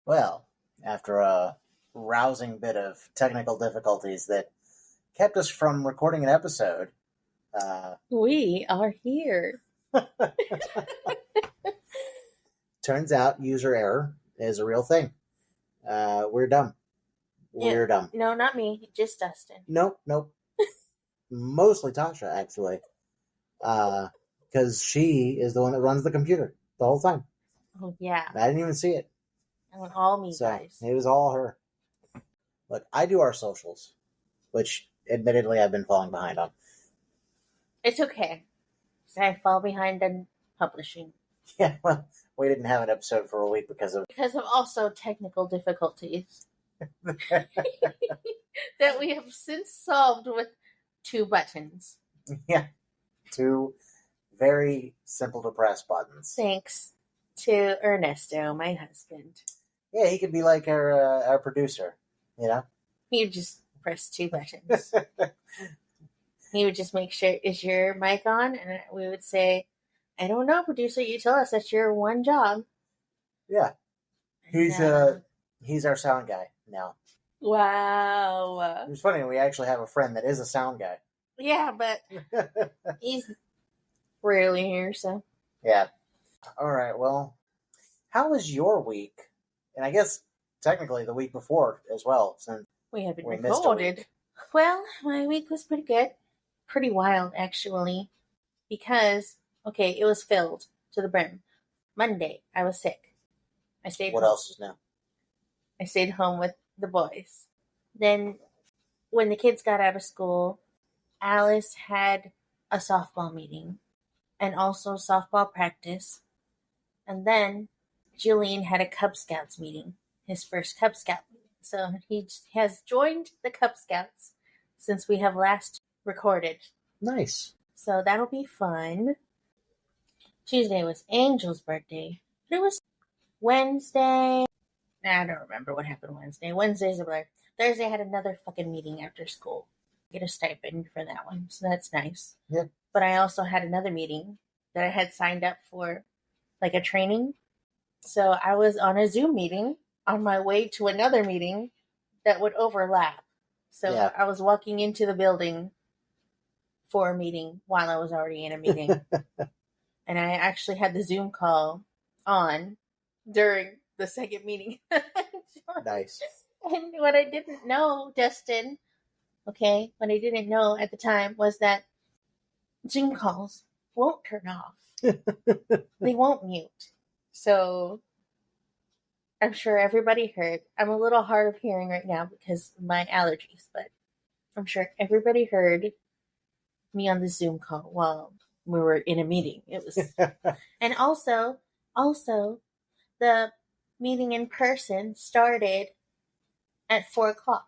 Well, after a rousing bit of technical difficulties that kept us from recording an episode, We are here. turns out user error is a real thing. We're dumb. We're dumb. No, not me. Just Dustin. Nope. Mostly Tasha, actually. Because she is the one that runs the computer the whole time. Oh, yeah. I didn't even see it. That was all me, guys. It was all her. Look, I do our socials, which admittedly I've been falling behind on. It's okay. So I fall behind on publishing. Yeah, well, we didn't have an episode for a week because of also technical difficulties that we have since solved with 2 buttons. Yeah, 2 very simple to press buttons. Thanks to Ernesto, my husband. Yeah, he could be like our producer, you know? He would just press 2 buttons. He would just make sure, is your mic on? And we would say, I don't know, producer, you tell us that's your one job. Yeah. He's our sound guy now. Wow. It's funny, we actually have a friend that is a sound guy. Yeah, but he's rarely here, so. Yeah. All right, well, how was your week? And I guess technically the week before as well, since we haven't missed a week. Well, my week was pretty good. Pretty wild, actually. Because, okay, it was filled to the brim. Monday, I was sick. I stayed What home. else is new? I stayed home with the boys. Then, when the kids got out of school, Alice had a softball meeting and also softball practice. And then Julian had a Cub Scouts meeting, his first Cub Scout meeting. So he has joined the Cub Scouts since we have last recorded. Nice. So that'll be fun. Tuesday was Angel's birthday. It was Wednesday. I don't remember what happened Wednesday. Wednesday's a blur. Thursday I had another fucking meeting after school. Get a stipend for that one, so that's nice. Yeah. But I also had another meeting that I had signed up for, like a training. So I was on a Zoom meeting on my way to another meeting that would overlap. So yeah. I was walking into the building for a meeting while I was already in a meeting. And I actually had the Zoom call on during the second meeting. Nice. And what I didn't know, Dustin, what I didn't know at the time was that Zoom calls won't turn off. They won't mute. So I'm sure everybody heard. I'm a little hard of hearing right now because of my allergies, but I'm sure everybody heard me on the Zoom call while we were in a meeting. It was, and also the meeting in person started at 4:00.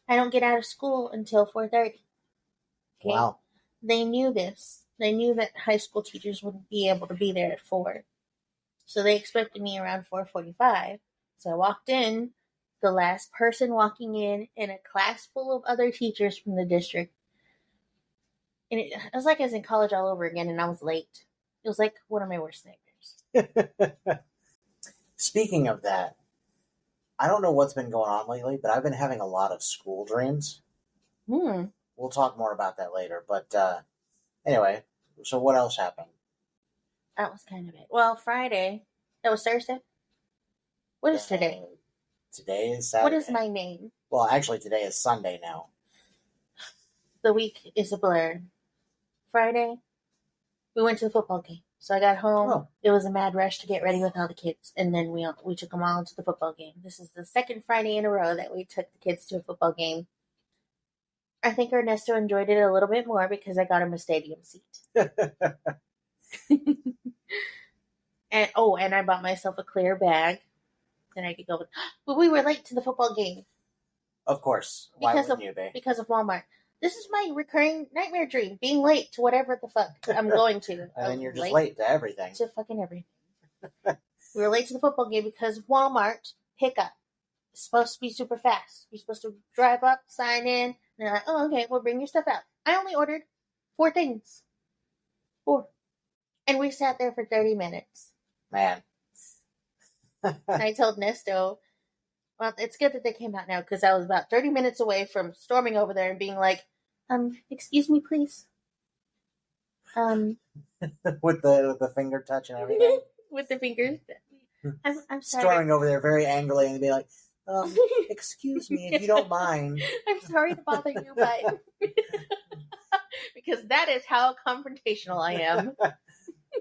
I don't get out of school until 4:30. Okay? Wow. They knew this. They knew that high school teachers wouldn't be able to be there at 4. So they expected me around 4:45. So I walked in, the last person walking in a class full of other teachers from the district. And it was like I was in college all over again, and I was late. It was like one of my worst nightmares. Speaking of that, I don't know what's been going on lately, but I've been having a lot of school dreams. We'll talk more about that later. But anyway, so what else happened? That was kind of it. Well, Friday. That was Thursday? What is today? Today is Saturday. What is my name? Well, actually, today is Sunday now. The week is a blur. Friday, we went to the football game. So I got home. Oh. It was a mad rush to get ready with all the kids. And then we took them all to the football game. This is the second Friday in a row that we took the kids to a football game. I think Ernesto enjoyed it a little bit more because I got him a stadium seat. And I bought myself a clear bag that I could go with. But we were late to the football game. Of course. Why wouldn't you be? Because of Walmart. This is my recurring nightmare dream, being late to whatever the fuck I'm going to. And then you're just late to everything. To fucking everything. We were late to the football game because Walmart pickup is supposed to be super fast. You're supposed to drive up, sign in, and they're like, oh, okay, well, bring your stuff out. I only ordered 4 things. 4. And we sat there for 30 minutes. Man. I told Nesto, well, it's good that they came out now because I was about 30 minutes away from storming over there and being like, excuse me, please. With the finger touch and everything. With the fingers. I'm sorry. Storming over there very angrily and be like, excuse me, if you don't mind. I'm sorry to bother you, but because that is how confrontational I am.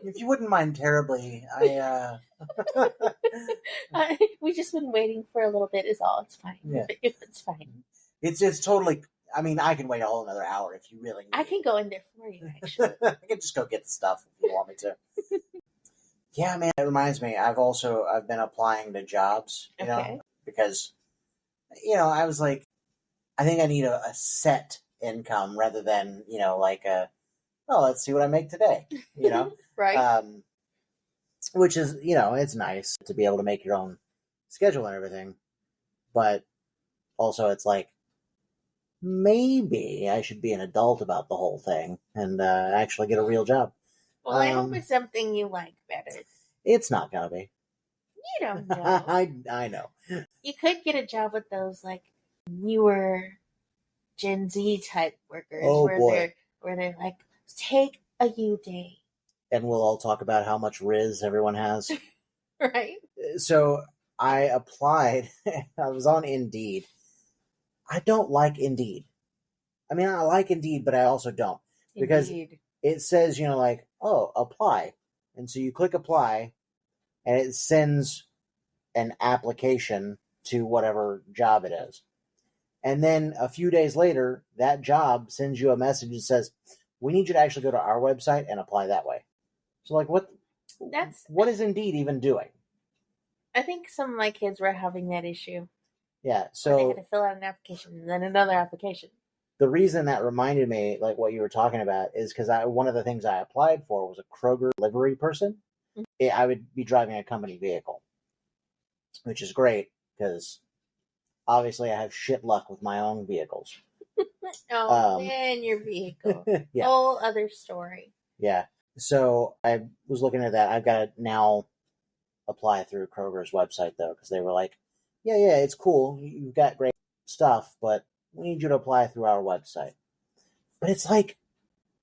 If you wouldn't mind terribly, we just been waiting for a little bit is all. It's fine. Yeah. If it's fine. It's totally, I mean, I can wait a whole another hour if you really need. I can go in there for you, actually. I can just go get the stuff if you want me to. Yeah, man, it reminds me, I've been applying to jobs, you know, because, you know, I was like, I think I need a set income rather than, you know, like let's see what I make today, you know? Right. Which is, you know, it's nice to be able to make your own schedule and everything. But also it's like, maybe I should be an adult about the whole thing and actually get a real job. Well, I hope it's something you like better. It's not gonna be. You don't know. I know. You could get a job with those like newer Gen Z type workers where they're like, take a U day. And we'll all talk about how much Riz everyone has. Right. So I applied. I was on Indeed. I don't like Indeed. I mean, I like Indeed, but I also don't. Because it says, you know, like, oh, apply. And so you click apply, and it sends an application to whatever job it is. And then a few days later, that job sends you a message that says, we need you to actually go to our website and apply that way. So, like, what is Indeed even doing? I think some of my kids were having that issue. Yeah, so they had to fill out an application and then another application. The reason that reminded me, like what you were talking about, is because one of the things I applied for was a Kroger delivery person. Mm-hmm. I would be driving a company vehicle, which is great because obviously I have shit luck with my own vehicles. Man, your vehicle. Yeah. Whole other story. Yeah. So I was looking at that. I've got to now apply through Kroger's website, though, because they were like, yeah, it's cool. You've got great stuff, but we need you to apply through our website. But it's like,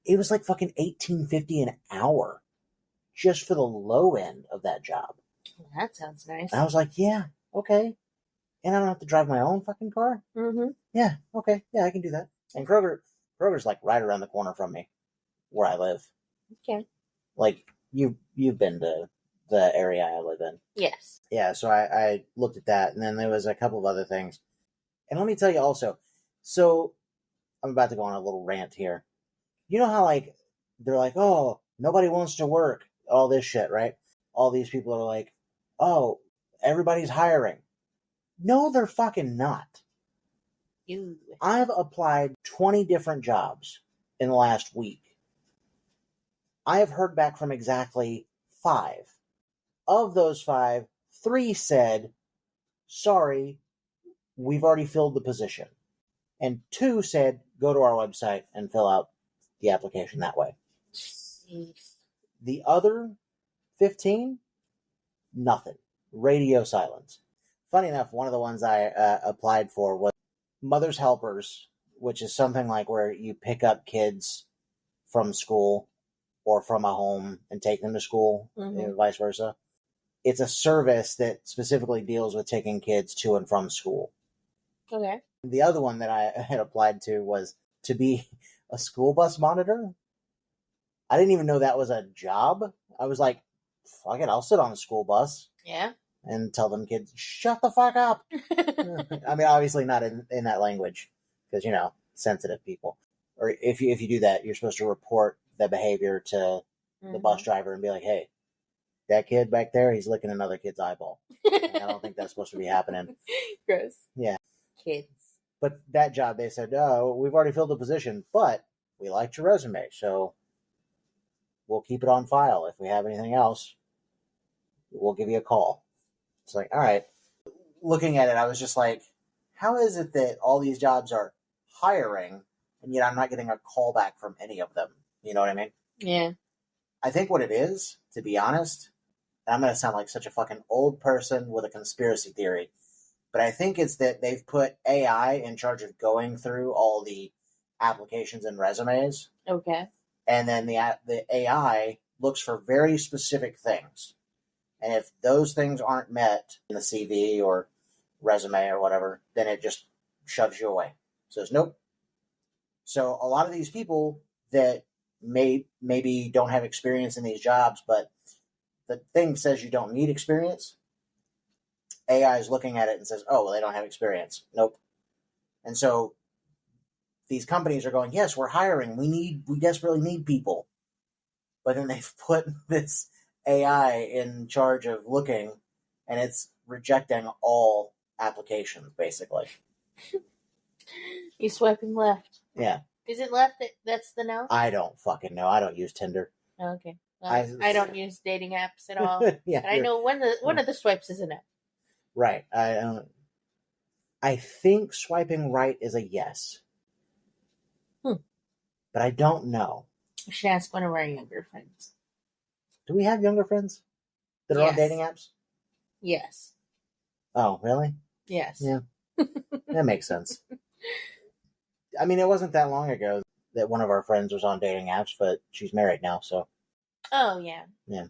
it was like fucking $18.50 an hour just for the low end of that job. Well, that sounds nice. And I was like, yeah, okay. And I don't have to drive my own fucking car? Mm-hmm. Yeah, okay. Yeah, I can do that. And Kroger's like right around the corner from me, where I live. Okay. Like, you've been to the area I live in. Yes. Yeah, so I looked at that, and then there was a couple of other things. And let me tell you also, so I'm about to go on a little rant here. You know how, like, they're like, oh, nobody wants to work, all this shit, right? All these people are like, oh, everybody's hiring. No, they're fucking not. I've applied 20 different jobs in the last week. I have heard back from exactly 5. Of those 5, 3 said, sorry, we've already filled the position. And 2 said, go to our website and fill out the application that way. Jeez. The other 15, nothing. Radio silence. Funny enough, one of the ones I applied for was Mother's Helpers, which is something like where you pick up kids from school or from a home and take them to school, and vice versa. It's a service that specifically deals with taking kids to and from school. Okay. The other one that I had applied to was to be a school bus monitor. I didn't even know that was a job. I was like, fuck it, I'll sit on a school bus. Yeah. And tell them kids, shut the fuck up. I mean, obviously not in that language, because, you know, sensitive people. Or if you do that, you're supposed to report the behavior to the bus driver and be like, hey, that kid back there, he's licking another kid's eyeball. I don't think that's supposed to be happening. Gross. Yeah. Kids. But that job, they said, oh, we've already filled the position, but we liked your resume, so we'll keep it on file. If we have anything else, we'll give you a call. It's like, all right. Looking at it, I was just like, how is it that all these jobs are hiring, and yet I'm not getting a call back from any of them? You know what I mean? Yeah. I think what it is, to be honest, I'm going to sound like such a fucking old person with a conspiracy theory, but I think it's that they've put AI in charge of going through all the applications and resumes. Okay. And then the AI looks for very specific things. And if those things aren't met in the CV or resume or whatever, then it just shoves you away. Says, nope. So a lot of these people that maybe don't have experience in these jobs, but the thing says you don't need experience, AI is looking at it and says, oh, well, they don't have experience. Nope. And so these companies are going, yes, we're hiring. We desperately need people. But then they've put this AI in charge of looking, and it's rejecting all applications, basically. You swiping left. Yeah. Is it left that's the no? I don't fucking know. I don't use Tinder. Okay. Well, I don't use dating apps at all. Yeah, I know one of the swipes is a no. Right. I think swiping right is a yes. But I don't know. We should ask one of our younger friends. Do we have younger friends that are on dating apps? Yes. Oh, really? Yes. Yeah. That makes sense. I mean, it wasn't that long ago that one of our friends was on dating apps, but she's married now, so. Oh, yeah. Yeah.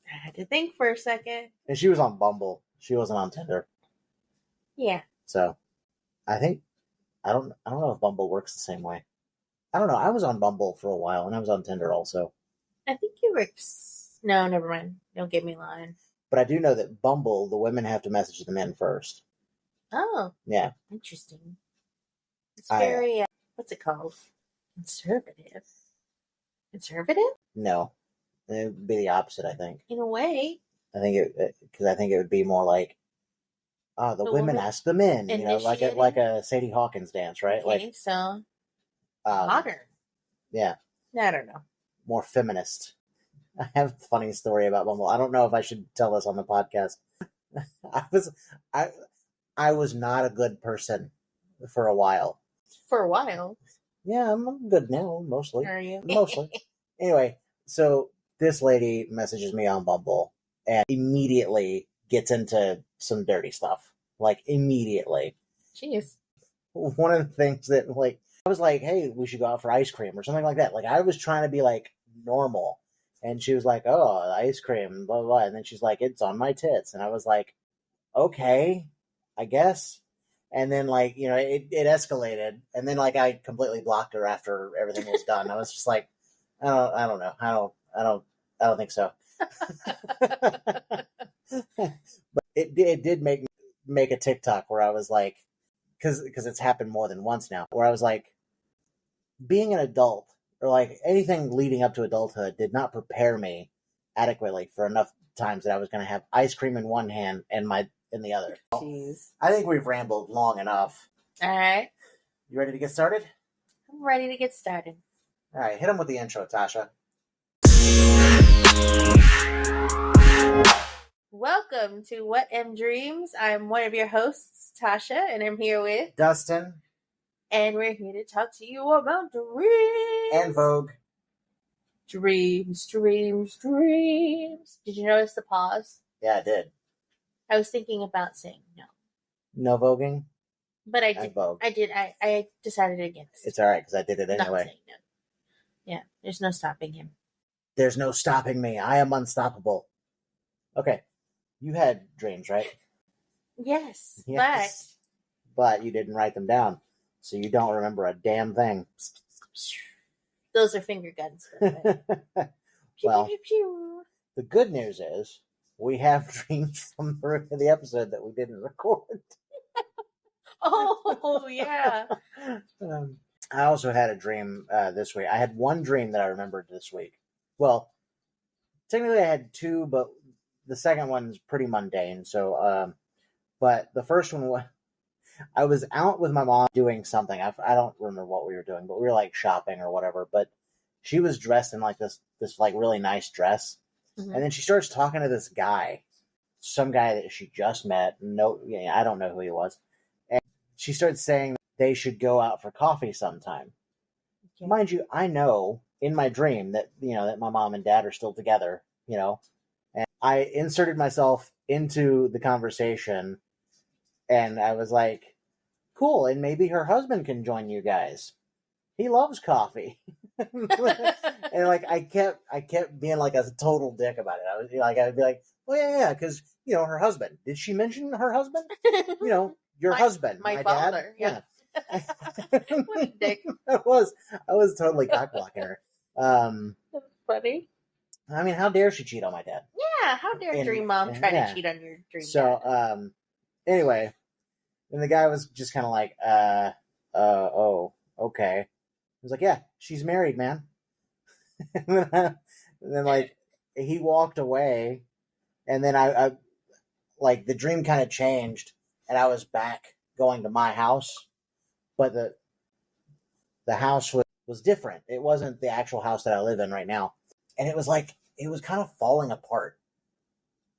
I had to think for a second. And she was on Bumble. She wasn't on Tinder. Yeah. So, I don't know if Bumble works the same way. I don't know. I was on Bumble for a while, and I was on Tinder also. I think you were... No, never mind. Don't get me lying. But I do know that Bumble, the women have to message the men first. Oh. Yeah. Interesting. It's very... what's it called? Conservative. Conservative? No. It would be the opposite, I think. In a way. I think it would be more like, the women ask the men, you know, like a Sadie Hawkins dance, right? I think so. Modern. Yeah. I don't know. More feminist. I have a funny story about Bumble. I don't know if I should tell this on the podcast. I was not a good person for a while. For a while? Yeah, I'm good now, mostly. Are you? Mostly. Anyway, so this lady messages me on Bumble and immediately gets into some dirty stuff. Like, immediately. Jeez. One of the things that, like, I was like, hey, we should go out for ice cream or something like that. Like, I was trying to be, like, normal. And she was like, oh, ice cream, blah, blah, blah. And then she's like, it's on my tits. And I was like, okay, I guess. And then, like, you know, it escalated. And then, like, I completely blocked her after everything was done. I was just like, I don't know. I don't think so. But it did make a TikTok where I was like, because it's happened more than once now, where I was like, being an adult or like anything leading up to adulthood did not prepare me adequately for enough times that I was going to have ice cream in one hand and in the other. Jeez. I think we've rambled long enough. All right. You ready to get started? I'm ready to get started. All right, hit them with the intro, Tasha. Welcome to What M Dreams. I'm one of your hosts, Tasha, and I'm here with Dustin. And we're here to talk to you about dreams. And Vogue. Dreams, dreams, dreams. Did you notice the pause? Yeah, I did. I was thinking about saying no. No voguing? But I did. Vogue. I decided against. It's all right, because I did it anyway. Not saying no. Yeah, there's no stopping him. There's no stopping me. I am unstoppable. Okay. You had dreams, right? Yes. But you didn't write them down. So you don't remember a damn thing. Those are finger guns. Well, the good news is we have dreams from the episode that we didn't record. Oh, yeah. I also had a dream this week. I had one dream that I remembered this week. Well, technically I had two, but the second one's pretty mundane. So, but the first one was, I was out with my mom doing something. I don't remember what we were doing, but we were like shopping or whatever. But she was dressed in like this like really nice dress. Mm-hmm. And then she starts talking to this guy, some guy that she just met. No, I don't know who he was. And she starts saying they should go out for coffee sometime. Okay. Mind you, I know in my dream that, that my mom and dad are still together, and I inserted myself into the conversation, and I was like, cool, and maybe her husband can join you guys. He loves coffee. And like I kept being like a total dick about it. I was like, I'd be like, oh yeah, because her husband. Did she mention her husband? Your husband, my father. Dad. Yeah. What a dick. I was totally cockblocking her. That's funny. I mean, how dare she cheat on my dad? Yeah, how dare Dream Mom try to cheat on your dream dad? So, anyway, and the guy was just kind of like, oh, okay. I was like, yeah, she's married, man. and then like he walked away, and then I like the dream kind of changed, and I was back going to my house, but the house was different. It wasn't the actual house that I live in right now, and it was kind of falling apart.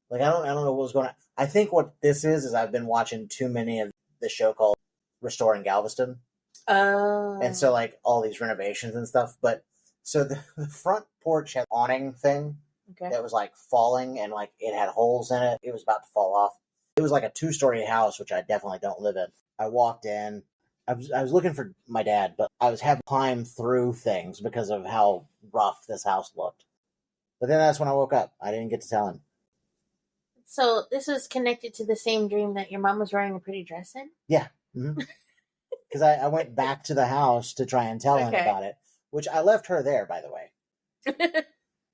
Like I don't know what was going on. I think what this is I've been watching too many of the show called Restoring Galveston. Oh. And so like all these renovations and stuff, but so the front porch had awning thing that was like falling, and like it had holes in it. It was about to fall off. It was like a 2-story house, which I definitely don't live in. I walked in. I was looking for my dad, but I was having to climb through things because of how rough this house looked. But then that's when I woke up. I didn't get to tell him. So this was connected to the same dream that your mom was wearing a pretty dress in? Yeah. Mm-hmm. Because I went back to the house to try and tell him about it, which I left her there, by the way.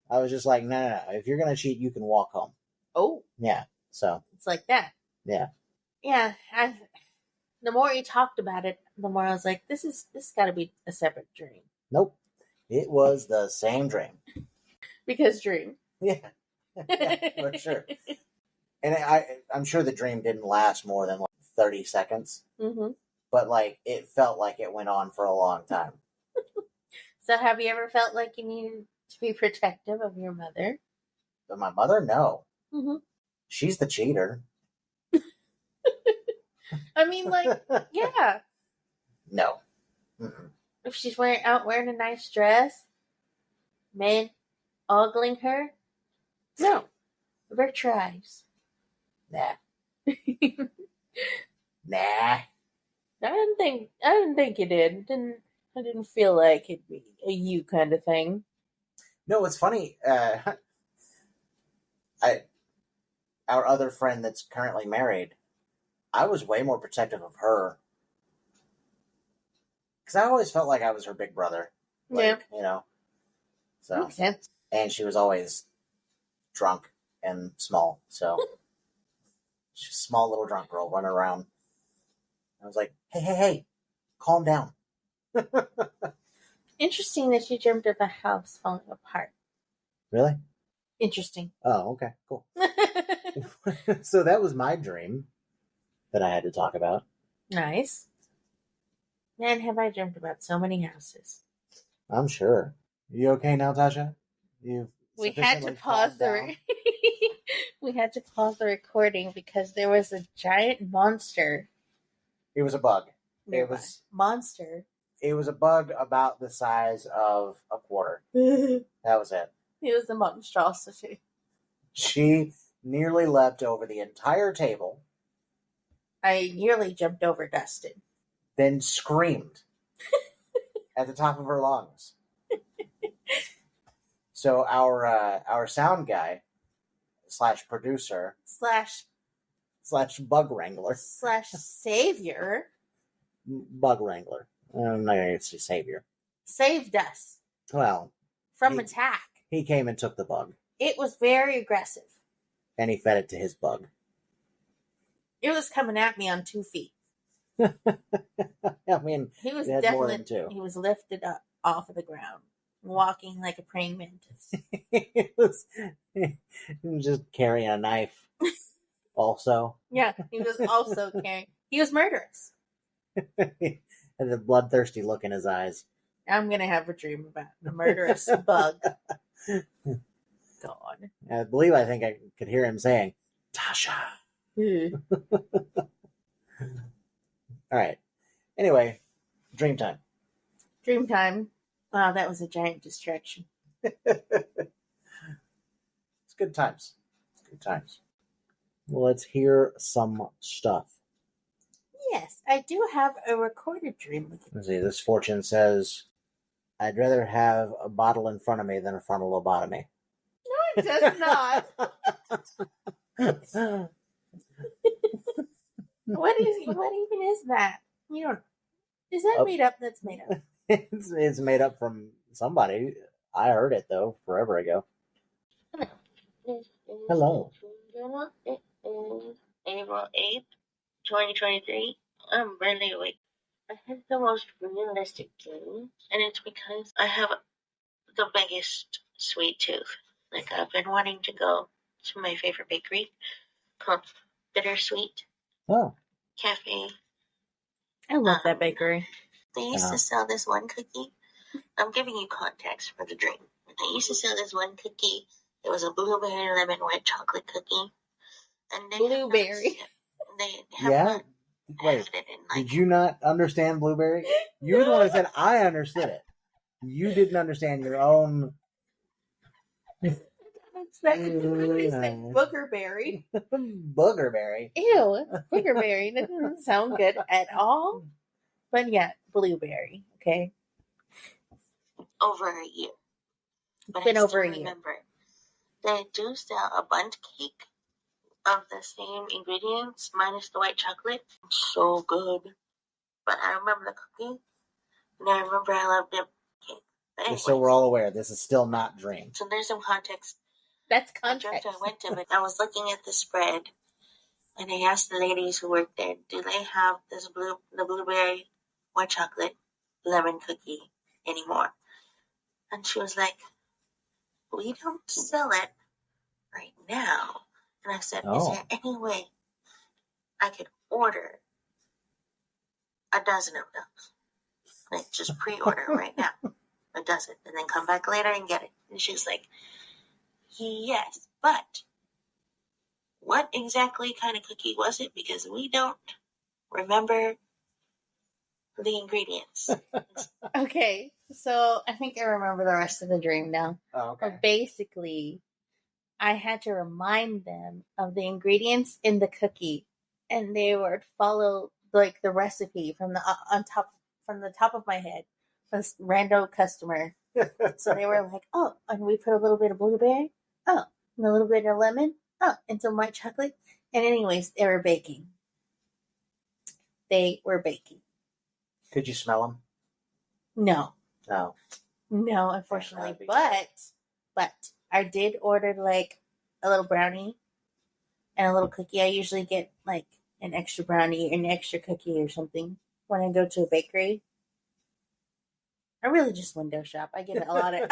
I was just like, no. If you're going to cheat, you can walk home. Oh. Yeah. So. It's like that. Yeah. Yeah. The more you talked about it, the more I was like, this got to be a separate dream. Nope. It was the same dream. Because dream. Yeah. For sure. And I'm sure the dream didn't last more than like 30 seconds. Mm-hmm. But like it felt like it went on for a long time. So have you ever felt like you needed to be protective of your mother? But my mother, no. Mm-hmm. She's the cheater. I mean, like, yeah. No. Mm-mm. If she's wearing a nice dress, men ogling her, no. Never tries. Nah. Nah. I didn't think you did. I didn't feel like it'd be a you kind of thing. No, it's funny. Our other friend that's currently married, I was way more protective of her. Because I always felt like I was her big brother. Like, yeah. So. Makes sense. And she was always drunk and small. So, she's a small little drunk girl running around. I was like, hey, calm down. Interesting that you dreamt of a house falling apart. Really? Interesting. Oh, okay, cool. So that was my dream that I had to talk about. Nice. Man, have I dreamt about so many houses. I'm sure. You okay now, Tasha? We had to pause we had to pause the recording because there was a giant monster. It was a bug. Monster. It was a bug about the size of a quarter. That was it. It was a monstrosity. She nearly leapt over the entire table. I nearly jumped over Dustin. Then screamed at the top of her lungs. So our sound guy / producer / bug wrangler / savior. Bug wrangler. I'm not going to say savior. Saved us. Well, from attack. He came and took the bug. It was very aggressive. And he fed it to his bug. It was coming at me on 2 feet. I mean, he was definitely more than 2. He was lifted up off of the ground, walking like a praying mantis. he was just carrying a knife. Also, yeah, he was also carrying. He was murderous. And the bloodthirsty look in his eyes. I'm gonna have a dream about a murderous bug. God. I think I could hear him saying, "Tasha." All right. Anyway, dream time. Dream time. Wow, that was a giant distraction. It's good times. few times. Well, let's hear some stuff. Yes, I do have a recorded dream. Let's see. This fortune says, "I'd rather have a bottle in front of me than a frontal lobotomy." No, it does not. What even is that? You don't. Is that made up? That's made up. It's made up from somebody. I heard it though forever ago. Hello. It is April 8th, 2023. I'm barely awake. I had the most realistic dream, and it's because I have the biggest sweet tooth. Like, I've been wanting to go to my favorite bakery called Bittersweet Cafe. I love that bakery. They used to sell this one cookie. I'm giving you context for the dream. They used to sell this one cookie. It was a blueberry lemon white chocolate cookie. And they Blueberry. Wait, did you not understand blueberry? You were the one who said I understood it. You didn't understand your own. Somebody said boogerberry. Boogerberry. Ew, boogerberry. That doesn't sound good at all. But yeah, blueberry. Okay. Over a year. It's been over a year. Remember, they do sell a bundt cake of the same ingredients minus the white chocolate. So good. But I remember the cookie, and I remember I loved the cake. Just so we're all aware, this is still not dream. So there's some context. That's context. I went to it. I was looking at the spread, and I asked the ladies who worked there, do they have the blueberry white chocolate lemon cookie anymore? And she was like, we don't sell it right now. And I said, is there any way I could order a dozen of those? Like, just pre-order right now, a dozen, and then come back later and get it. And she's like, yes, but what exactly kind of cookie was it? Because we don't remember the ingredients. Okay, so I think I remember the rest of the dream now. Oh, okay. But basically, I had to remind them of the ingredients in the cookie, and they would follow like the recipe from the top of my head. This random customer. So they were like, "Oh, and we put a little bit of blueberry. Oh, and a little bit of lemon. Oh, and some white chocolate." And anyways, they were baking. Could you smell them? No. No. No, unfortunately. But I did order like a little brownie and a little cookie. I usually get like an extra brownie, an extra cookie or something when I go to a bakery. I really just window shop. I get a lot of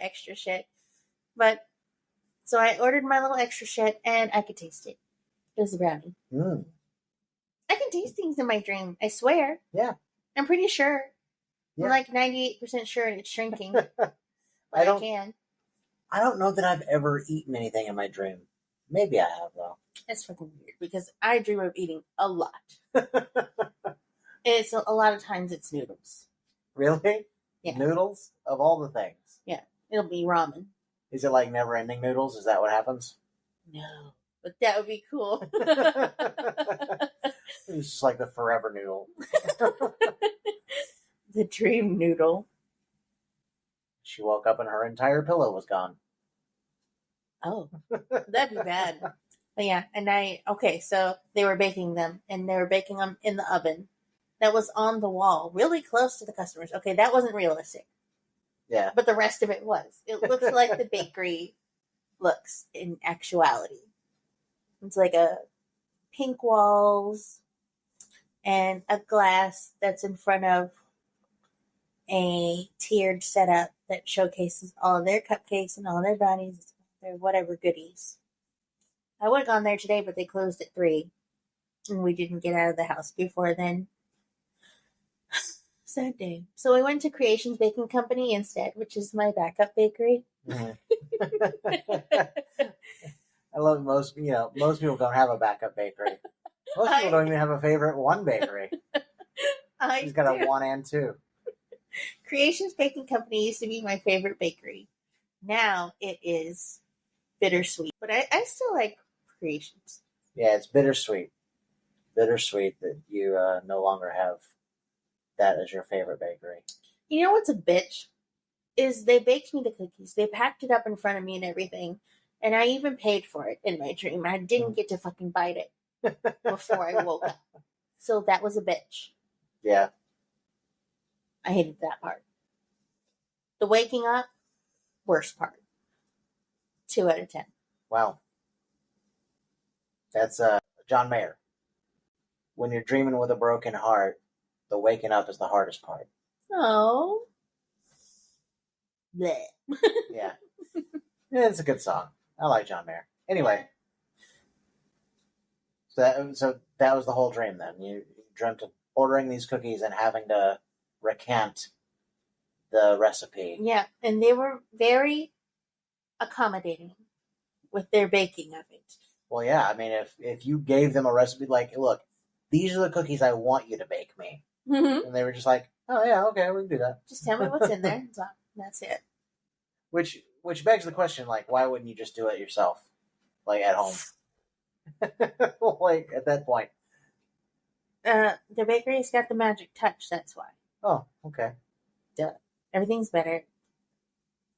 extra shit. But so I ordered my little extra shit and I could taste it. It was a brownie. I can taste things in my dream. I swear. Yeah. I'm pretty sure. Yeah. I'm like 98% sure it's shrinking. I don't know that I've ever eaten anything in my dream. Maybe I have though. It's fucking weird because I dream of eating a lot. It's a lot of times it's noodles. Really? Yeah. Noodles of all the things. Yeah. It'll be ramen. Is it like never ending noodles? Is that what happens? No. But that would be cool. It's just like the forever noodle. The dream noodle. She woke up and her entire pillow was gone. Oh, that'd be bad. But yeah, so they were baking them, and they were baking them in the oven that was on the wall, really close to the customers. Okay, that wasn't realistic. Yeah. But the rest of it was. It looks like the bakery looks in actuality. It's like a pink walls and a glass that's in front of a tiered setup that showcases all of their cupcakes and all of their brownies, their whatever goodies. I would have gone there today, but they closed at 3, and we didn't get out of the house before then. Sad day. So we went to Creations Baking Company instead, which is my backup bakery. I love most people don't have a backup bakery. Most people don't even have a favorite one bakery. She's got a 1 and 2. Creations Baking Company used to be my favorite bakery. Now it is bittersweet. But I still like Creations. Yeah, it's bittersweet. Bittersweet that you no longer have that as your favorite bakery. You know what's a bitch? Is they baked me the cookies. They packed it up in front of me and everything. And I even paid for it in my dream. I didn't get to fucking bite it before I woke up. So that was a bitch. Yeah. I hated that part. The waking up, worst part. 2 out of 10. Wow. That's John Mayer. When you're dreaming with a broken heart, the waking up is the hardest part. Oh. Bleh. Yeah. Yeah, it's a good song. I like John Mayer. Anyway. So that was the whole dream then. You dreamt of ordering these cookies and having to recant the recipe. Yeah, and they were very accommodating with their baking of it. Well, yeah. I mean, if you gave them a recipe, like, look, these are the cookies I want you to bake me. Mm-hmm. And they were just like, oh, yeah, okay, we can do that. Just tell me what's in there. That's it. Which begs the question, like, why wouldn't you just do it yourself? Like, at home? Like, at that point. The bakery's got the magic touch, that's why. Oh, okay. Duh. Everything's better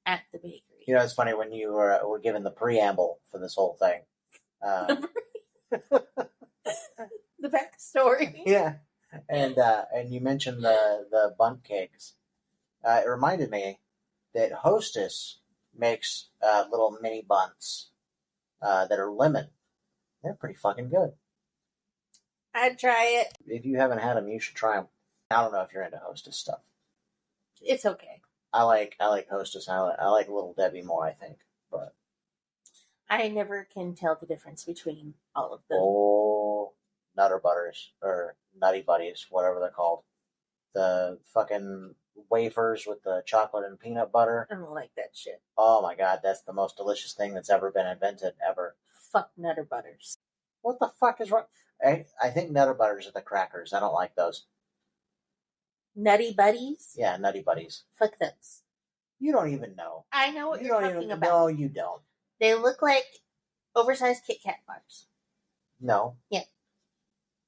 at the bakery. You know, it's funny when you were given the preamble for this whole thing. The backstory. Yeah. And you mentioned the bundt cakes. It reminded me that Hostess makes little mini bunts that are lemon. They're pretty fucking good. I'd try it. If you haven't had them, you should try them. I don't know if you're into Hostess stuff. It's okay. I like Hostess. I like Little Debbie more, I think. But I never can tell the difference between all of them. oh, Nutter Butters or Nutty Buddies, whatever they're called. The fucking wafers with the chocolate and peanut butter. I don't like that shit. Oh my god, that's the most delicious thing that's ever been invented, ever. Fuck Nutter Butters. What the fuck is wrong? I think Nutter Butters are the crackers. I don't like those. Nutty Buddies? Yeah, Nutty Buddies. Fuck those. You don't even know. I know what you're talking about. No, you don't. They look like oversized Kit Kat bars. No. Yeah.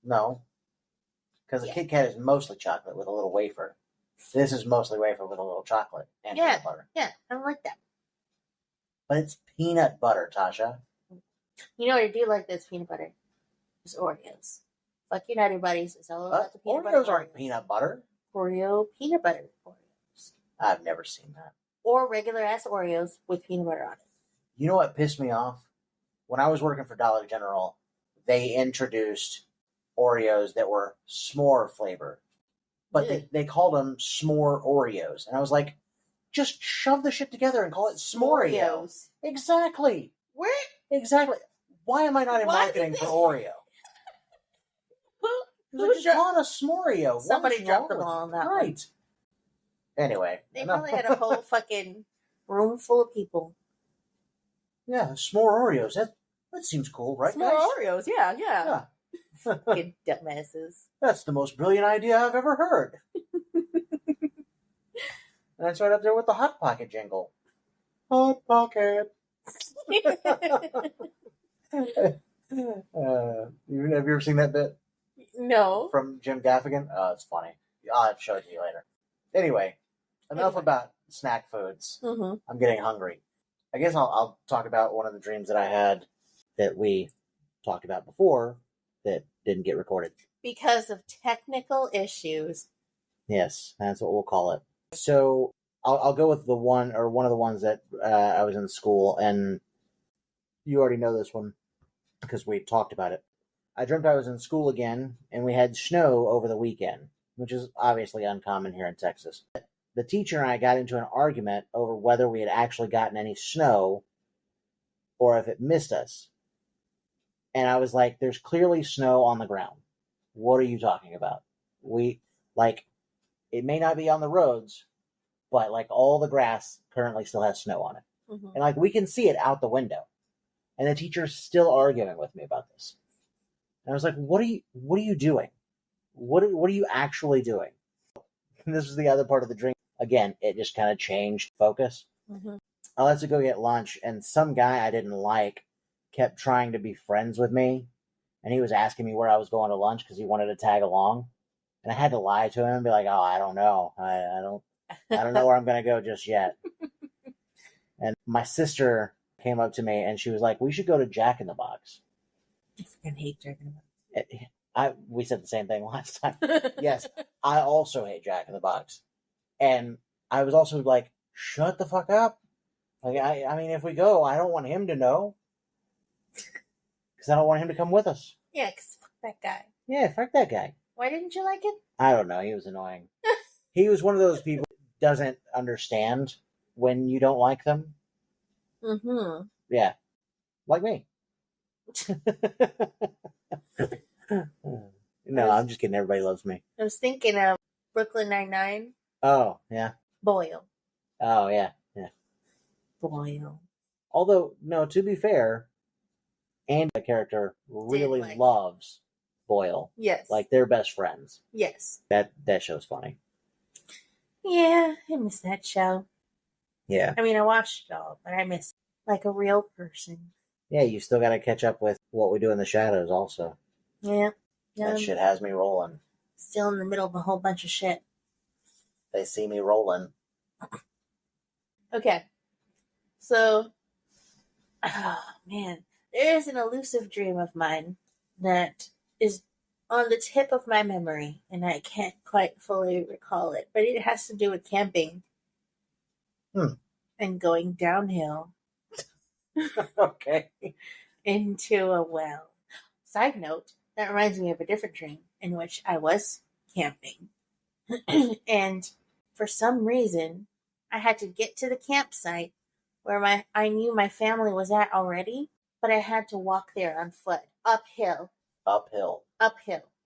No. Because a Kit Kat is mostly chocolate with a little wafer. This is mostly wafer with a little chocolate and peanut butter. Yeah, I don't like that. But it's peanut butter, Tasha. You know what I do like that's peanut butter? Is Oreos. Fuck your Nutty Buddies. It's all about the peanut butter. Oreos aren't peanut butter. Oreo peanut butter Oreos. I've never seen that. Or regular ass Oreos with peanut butter on it. You know what pissed me off? When I was working for Dollar General, they introduced Oreos that were s'more flavor. But they called them s'more Oreos. And I was like, just shove the shit together and call it s'moreos. Exactly. Where? Exactly. Why am I not in marketing for Oreo? Who just call it a s'moreo. Somebody dropped the ball on that one. Right. Anyway. They probably had a whole fucking room full of people. Yeah, s'more Oreos. That seems cool, right, S'more guys? Oreos, yeah. Fucking dumbasses. That's the most brilliant idea I've ever heard. And that's right up there with the Hot Pocket jingle. Hot Pocket. Have you ever seen that bit? No. From Jim Gaffigan? Oh, it's funny. I'll show it to you later. Anyway, enough about snack foods. Mm-hmm. I'm getting hungry. I guess I'll talk about one of the dreams that I had that we talked about before that didn't get recorded. Because of technical issues. Yes, that's what we'll call it. So I'll go with one of the ones that I was in school, and you already know this one because we talked about it. I dreamt I was in school again, and we had snow over the weekend, which is obviously uncommon here in Texas. The teacher and I got into an argument over whether we had actually gotten any snow or if it missed us. And I was like, there's clearly snow on the ground. What are you talking about? It may not be on the roads, but all the grass currently still has snow on it. Mm-hmm. And we can see it out the window. And the teacher's still arguing with me about this. And I was like, what are you doing? What are you actually doing? And this was the other part of the dream. Again, it just kind of changed focus. Mm-hmm. let's go get lunch, and some guy I didn't like kept trying to be friends with me, and he was asking me where I was going to lunch because he wanted to tag along, and I had to lie to him and be like, "Oh, I don't know. I don't know where I'm going to go just yet." And my sister came up to me and she was like, "We should go to Jack in the Box." I fucking hate Jack in the Box. We said the same thing last time. Yes, I also hate Jack in the Box, and I was also like, "Shut the fuck up." Like, I mean, if we go, I don't want him to know. Because I don't want him to come with us. Yeah, because fuck that guy. Yeah, fuck that guy. Why didn't you like it? I don't know. He was annoying. He was one of those people who doesn't understand when you don't like them. Mm-hmm. Yeah. Like me. No, I'm just kidding. Everybody loves me. I was thinking of Brooklyn Nine-Nine. Oh, yeah. Boyle. Oh, yeah. Yeah. Boyle. Although, no, to be fair, Andy, the character, really loves Boyle. Yes. Like, they're best friends. Yes. That show's funny. Yeah, I miss that show. Yeah. I mean, I watched it all, but I miss like a real person. Yeah, you still got to catch up with What We Do in the Shadows also. Yeah. That shit has me rolling. Still in the middle of a whole bunch of shit. They see me rolling. Okay. So, oh man, there is an elusive dream of mine that is on the tip of my memory, and I can't quite fully recall it, but it has to do with camping and going downhill. Okay. Into a well. Side note, that reminds me of a different dream in which I was camping. And for some reason, I had to get to the campsite where I knew my family was at already, but I had to walk there on foot, uphill,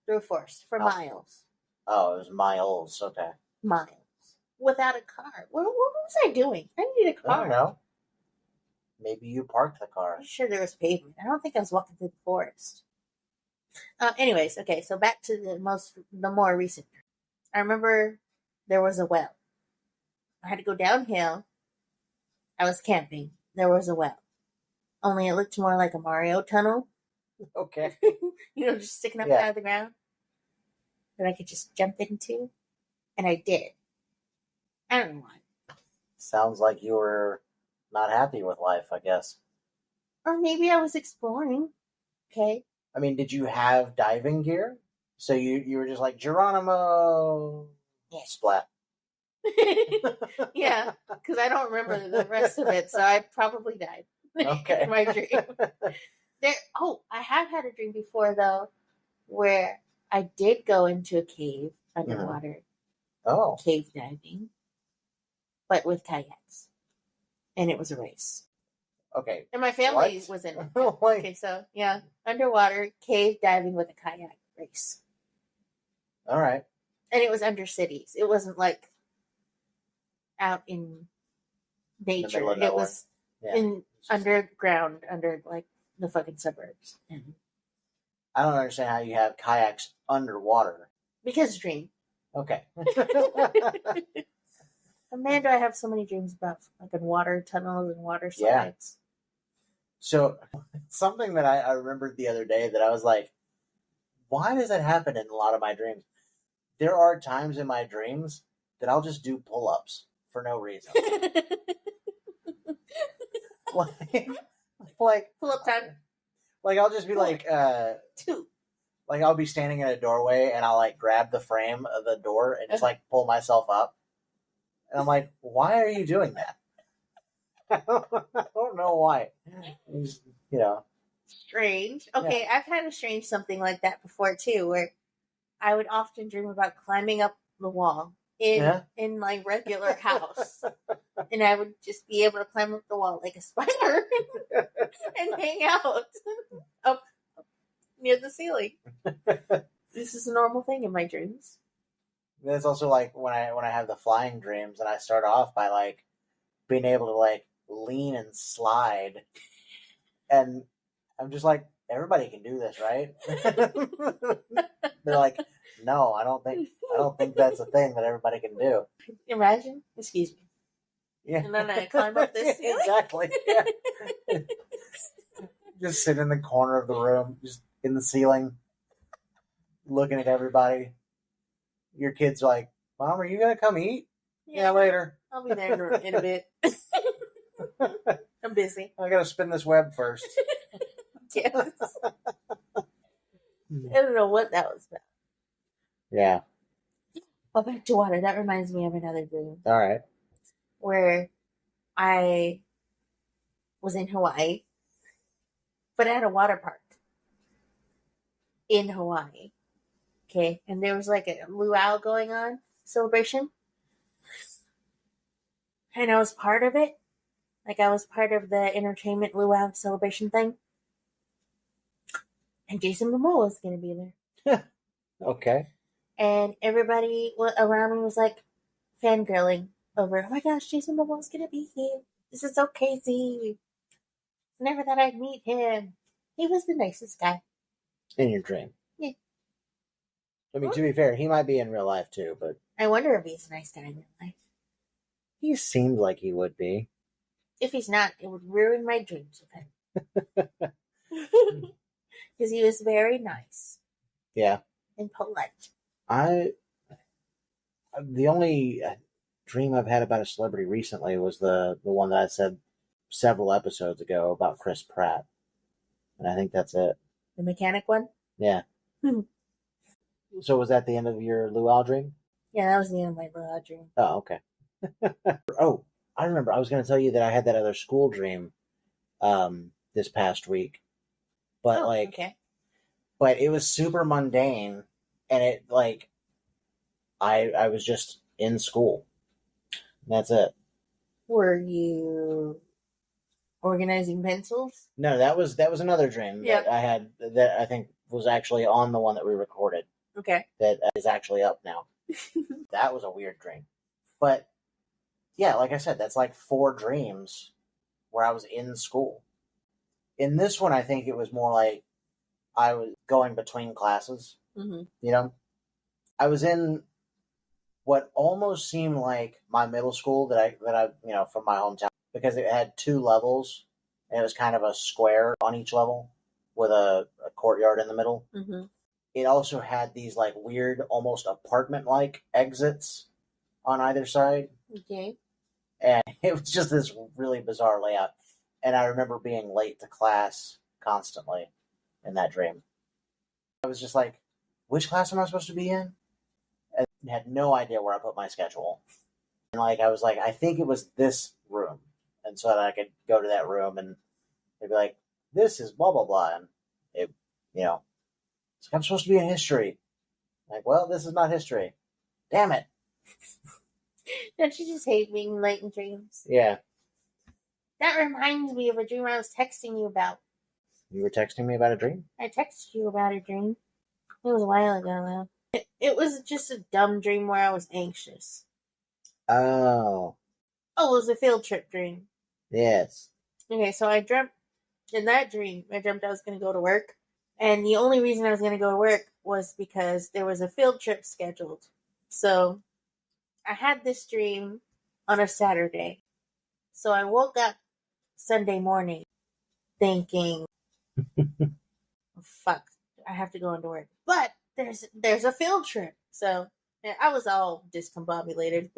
through forest for miles. Oh, it was miles. Okay. Miles. Without a car. What was I doing? I needed a car. I don't know. Maybe you parked the car. I'm sure there was pavement. I don't think I was walking through the forest. Anyways, okay, so back to the more recent. I remember there was a well. I had to go downhill. I was camping. There was a well. Only it looked more like a Mario tunnel. Okay. Just sticking up out of the ground that I could just jump into. And I did. I don't know why. Sounds like you were not happy with life, I guess. Or maybe I was exploring. Okay. I mean, did you have diving gear? So you were just like, Geronimo. Yeah. Splat. Yeah, because I don't remember the rest of it, so I probably died. Okay. In my dream. I have had a dream before, though, where I did go into a cave underwater. Oh. Cave diving. But with kayaks. And it was a race. Okay. And my family was in it. Like, okay, so, yeah. Underwater, cave diving with a kayak race. All right. And it was under cities. It wasn't like out in nature. It was in underground, under like the fucking suburbs. Mm-hmm. I don't understand how you have kayaks underwater. Because dream. Okay. Man, do I have so many dreams about fucking water tunnels and water slides. Yeah. So, something that I remembered the other day that I was like, why does that happen in a lot of my dreams? There are times in my dreams that I'll just do pull-ups for no reason. like pull-up time. Like, I'll just be like, two. Like, I'll be standing in a doorway and I'll, like, grab the frame of the door and just, like, pull myself up. And I'm like, why are you doing that? I don't know why. Strange. Okay, yeah. I've had a strange something like that before, too, where I would often dream about climbing up the wall in my regular house. And I would just be able to climb up the wall like a spider and hang out up near the ceiling. This is a normal thing in my dreams. It's also like when I have the flying dreams and I start off by like being able to like lean and slide, and I'm just like, everybody can do this, right? They're like, no, I don't think that's a thing that everybody can do. Imagine, excuse me. Yeah. And then I climb up this ceiling. Exactly. Yeah. Just sit in the corner of the room, just in the ceiling, looking at everybody. Your kid's like, Mom, are you going to come eat? Yeah, later. I'll be there in a bit. I'm busy. I got to spin this web first. Yes. I don't know what that was about. Yeah. Well, back to water. That reminds me of another dream. All right. Where I was in Hawaii, but at a water park in Hawaii. Okay. And there was like a luau going on, celebration. And I was part of it. Like I was part of the entertainment luau celebration thing. And Jason Momoa was going to be there. Okay. And everybody around me was like fangirling over, oh my gosh, Jason Momoa's going to be here. This is so crazy. Never thought I'd meet him. He was the nicest guy. In your dream. Yeah. I mean, to be fair, he might be in real life too, but I wonder if he's a nice guy in real life. he seemed like he would be. If he's not, it would ruin my dreams with him. Because he was very nice. Yeah. And polite. The only dream I've had about a celebrity recently was the one that I said several episodes ago about Chris Pratt. And I think that's it. The mechanic one? Yeah. So was that the end of your luau dream? Yeah, that was the end of my luau dream. Oh, okay. Oh, I remember. I was going to tell you that I had that other school dream this past week. But okay. But it was super mundane, and it I was just in school. That's it. Were you organizing pencils? No, that was another dream that I had that I think was actually on the one that we recorded. Okay. That is actually up now. That was a weird dream. But yeah, like I said, that's like 4 dreams where I was in school. In this one, I think it was more like I was going between classes. Mm-hmm. You know, I was in what almost seemed like my middle school that I from my hometown, because it had 2 levels and it was kind of a square on each level with a courtyard in the middle. Mm-hmm. It also had these like weird, almost apartment-like exits on either side. Okay. And it was just this really bizarre layout. And I remember being late to class constantly in that dream. I was just like, which class am I supposed to be in? And had no idea where I put my schedule. And I was like, I think it was this room. And so that I could go to that room and they'd be like, this is blah, blah, blah. And it, it's like, I'm supposed to be in history. Like, well, this is not history. Damn it. Don't you just hate being late in dreams? Yeah. That reminds me of a dream I was texting you about. You were texting me about a dream? I texted you about a dream. It was a while ago, though. It was just a dumb dream where I was anxious. Oh. Oh, it was a field trip dream. Yes. Okay, so I dreamt, in that dream, I dreamt I was going to go to work. And the only reason I was going to go to work was because there was a field trip scheduled. So I had this dream on a Saturday. So I woke up Sunday morning thinking, fuck, I have to go into work. But there's a field trip. So I was all discombobulated.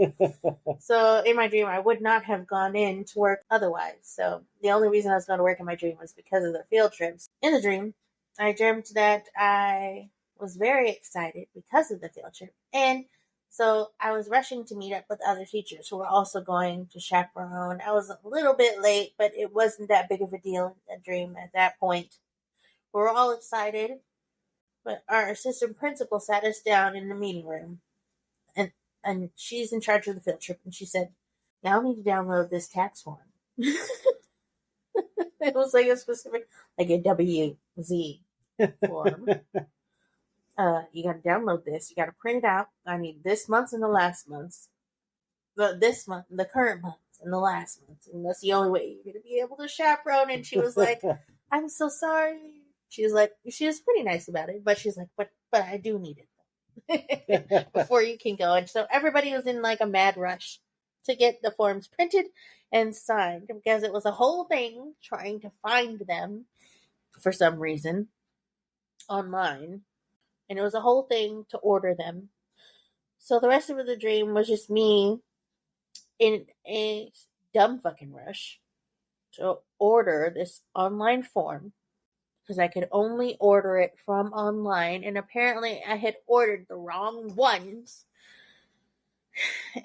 So in my dream, I would not have gone in to work otherwise. So the only reason I was going to work in my dream was because of the field trips. In the dream, I dreamt that I was very excited because of the field trip. And so I was rushing to meet up with other teachers who were also going to chaperone. I was a little bit late, but it wasn't that big of a deal in that dream at that point. We were all excited, but our assistant principal sat us down in the meeting room. And she's in charge of the field trip. And she said, now I need to download this tax form. It was like a specific, like a WZ form. You got to download this. You got to print it out. I need this month's and the last month's. This month, the current month, and the last month. And that's the only way you're going to be able to chaperone. And she was like, I'm so sorry. She was pretty nice about it. But she's like, but I do need it before you can go. And so everybody was in like a mad rush to get the forms printed and signed because it was a whole thing trying to find them for some reason online. And it was a whole thing to order them. So the rest of the dream was just me in a dumb fucking rush to order this online form because I could only order it from online, and apparently I had ordered the wrong ones,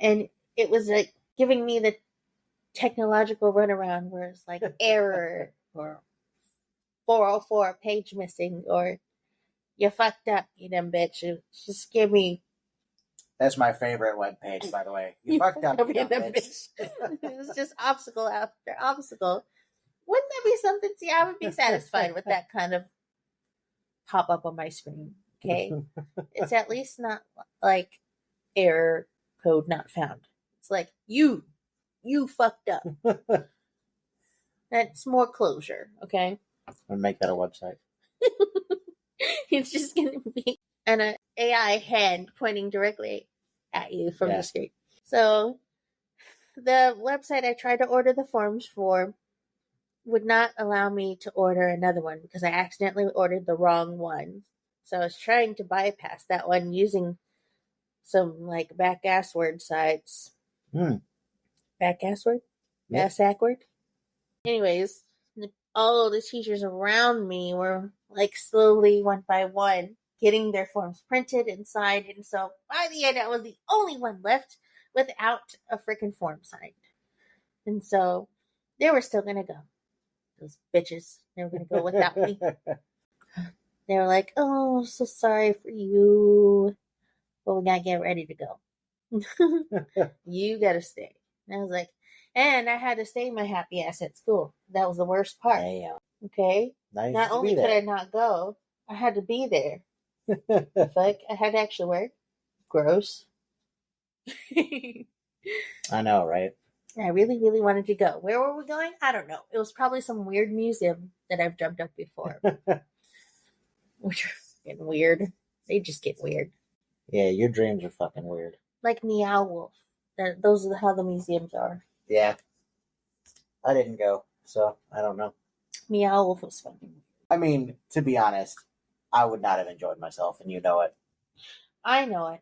and it was like giving me the technological runaround where it's like error or 404 page missing or you fucked up, you dumb bitch. It just give me. That's my favorite webpage, by the way. You fucked up, you dumb bitch. It's just obstacle after obstacle. Wouldn't that be something? See, I would be satisfied with that kind of pop up on my screen. Okay, it's at least not like error code not found. It's like you fucked up. That's more closure. Okay, I'm gonna make that a website. It's just gonna be an AI hand pointing directly at you from the screen. So the website I tried to order the forms for would not allow me to order another one because I accidentally ordered the wrong one. So I was trying to bypass that one using some like back-ass word sites. Back-ass word? Yep. Ass-ack word? Anyways, all the teachers around me were like slowly, one by one, getting their forms printed and signed. And so by the end, I was the only one left without a freaking form signed. And so they were still going to go. Those bitches. They were going to go without me. They were like, oh, so sorry for you. But we got to get ready to go. You got to stay. And I was like, and I had to stay my happy ass at school. That was the worst part. Damn. Okay? Nice Not only could I not go, I had to be there. Fuck, I had to actually work. Gross. I know, right? I really, really wanted to go. Where were we going? I don't know. It was probably some weird museum that I've jumped up before. Which are fucking weird. They just get weird. Yeah, your dreams are fucking weird. Like Meow Wolf. Those are how the museums are. Yeah. I didn't go, so I don't know. Meow Wolf was fucking weird. I mean, to be honest, I would not have enjoyed myself, and you know it. I know it.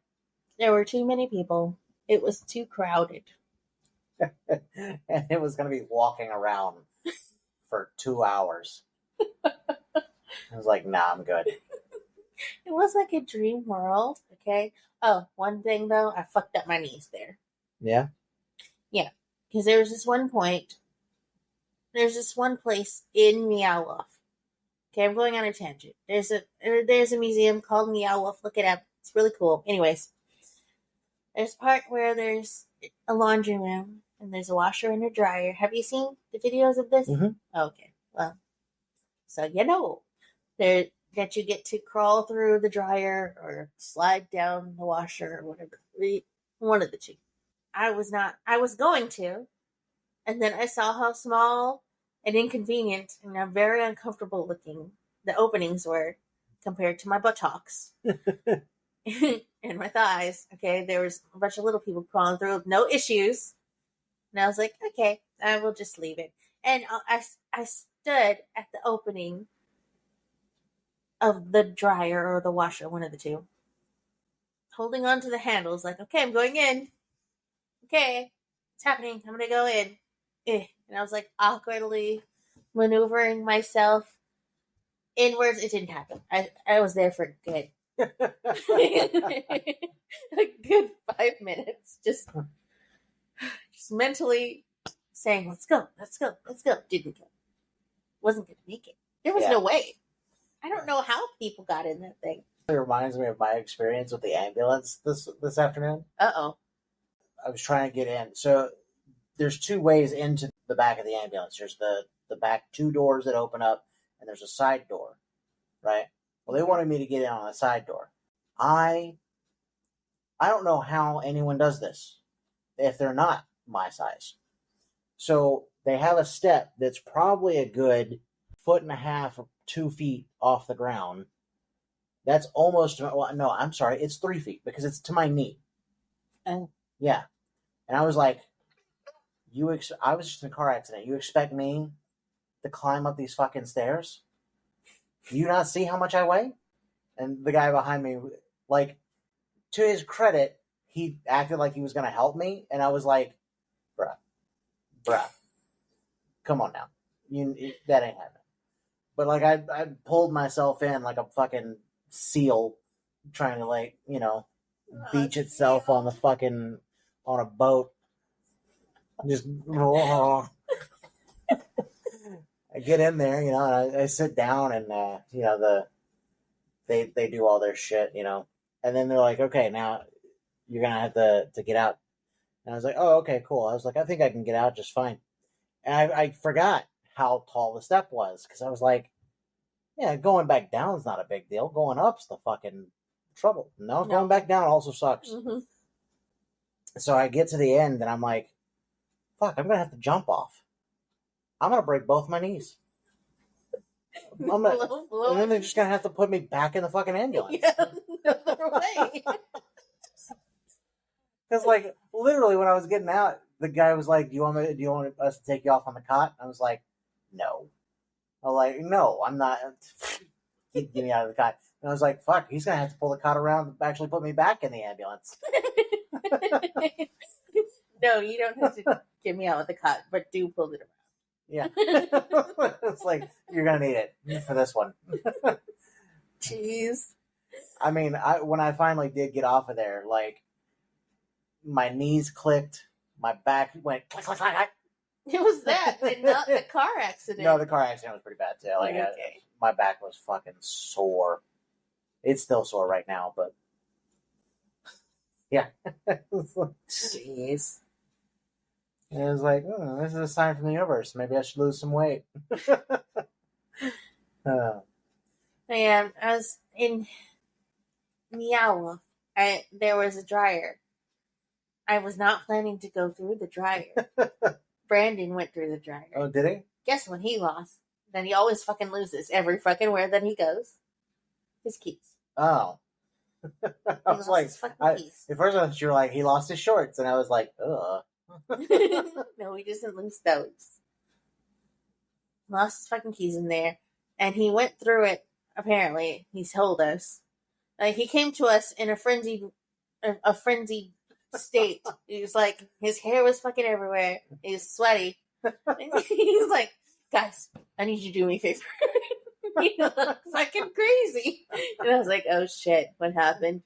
There were too many people. It was too crowded. And it was going to be walking around for 2 hours. I was like, nah, I'm good. It was like a dream world, okay? Oh, one thing though, I fucked up my knees there. Yeah? Yeah. Because there was this one place in Meow Wolf. Okay, I'm going on a tangent. There's a museum called Meow Wolf. Look it up. It's really cool. Anyways, there's a part where there's a laundry room and there's a washer and a dryer. Have you seen the videos of this? Mm-hmm. Okay. Well, so you know that you get to crawl through the dryer or slide down the washer or whatever. One of the two. I was going to, and then I saw how small and inconvenient and very uncomfortable looking the openings were compared to my buttocks and my thighs. Okay, there was a bunch of little people crawling through, no issues. And I was like, okay, I will just leave it. And I stood at the opening of the dryer or the washer, one of the two, holding on to the handles, like, okay, I'm going in. Okay, it's happening. I'm gonna go in. And I was like awkwardly maneuvering myself inwards. It didn't happen. I was there for good. A good 5 minutes. Just mentally saying, let's go. Didn't go. Wasn't gonna make it. There was no way. I don't know how people got in that thing. It reminds me of my experience with the ambulance this afternoon. Uh-oh. I was trying to get in. So there's 2 ways into the back of the ambulance. There's the back 2 doors that open up, and there's a side door, right? Well, they wanted me to get in on the side door. I don't know how anyone does this if they're not my size. So they have a step that's probably a good 1.5 or 2 feet off the ground. That's almost, well, no, I'm sorry, it's 3 feet because it's to my knee. Oh. Yeah. And I was like, I was just in a car accident. You expect me to climb up these fucking stairs? Do you not see how much I weigh? And the guy behind me, like, to his credit, he acted like he was going to help me. And I was like, bruh, come on now. That ain't happening. But, like, I pulled myself in like a fucking seal trying to, like, beach itself on a boat. Just, I get in there, and I sit down and, they do all their shit, and then they're like, okay, now you're going to have to get out. And I was like, oh, okay, cool. I was like, I think I can get out just fine. And I forgot how tall the step was because I was like, yeah, going back down is not a big deal. Going up's the fucking trouble. No, going back down also sucks. Mm-hmm. So I get to the end and I'm like, fuck, I'm going to have to jump off. I'm going to break both my knees. And then they're just going to have to put me back in the fucking ambulance. Yeah, no other way. Because, like, literally when I was getting out, the guy was like, do you want us to take you off on the cot? I was like, no. I was like, no, I'm not. Get me out of the cot. And I was like, fuck, he's going to have to pull the cot around and actually put me back in the ambulance. No, you don't have to get me out of the cot, but do pull it around. Yeah. It's like, you're going to need it for this one. Jeez. I mean, when I finally did get off of there, like, my knees clicked, my back went click, click, click, click. It was that, and not the car accident. No, the car accident was pretty bad too. Like, okay. My back was fucking sore. It's still sore right now, but yeah. Jeez. And it was like, this is a sign from the universe. Maybe I should lose some weight. Yeah, I was in Meow. There was a dryer. I was not planning to go through the dryer. Brandon went through the dryer. Oh, did he? Guess what he lost? Then he always fucking loses every fucking where that he goes. His keys. Oh. I was like, at first I thought you were like, he lost his shorts. And I was like, ugh. No, he doesn't lose those. Lost his fucking keys in there. And he went through it, apparently. He's told us. He came to us in a frenzied state. He was like, his hair was fucking everywhere. He was sweaty. He was like, guys, I need you to do me a favor. You look fucking crazy. And I was like, oh shit, what happened?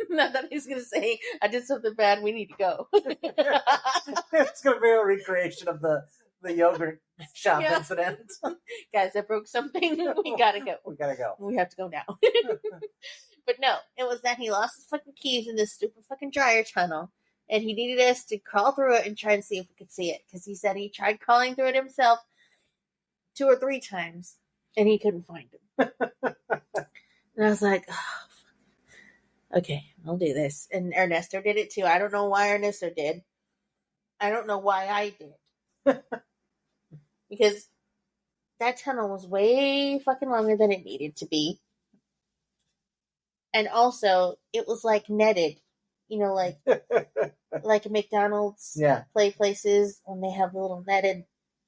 Not that he was going to say, I did something bad, we need to go. It's going to be a recreation of the yogurt shop incident. Guys, I broke something. We gotta go. We have to go now. But no, it was that he lost his fucking keys in this stupid fucking dryer tunnel. And he needed us to crawl through it and try and see if we could see it. Because he said he tried crawling through it himself 2 or 3 times. And he couldn't find him. And I was like, oh, okay, I'll do this. And Ernesto did it too. I don't know why Ernesto did. I don't know why I did. Because that tunnel was way fucking longer than it needed to be. And also, it was like netted. You know, like McDonald's play places when they have a little netted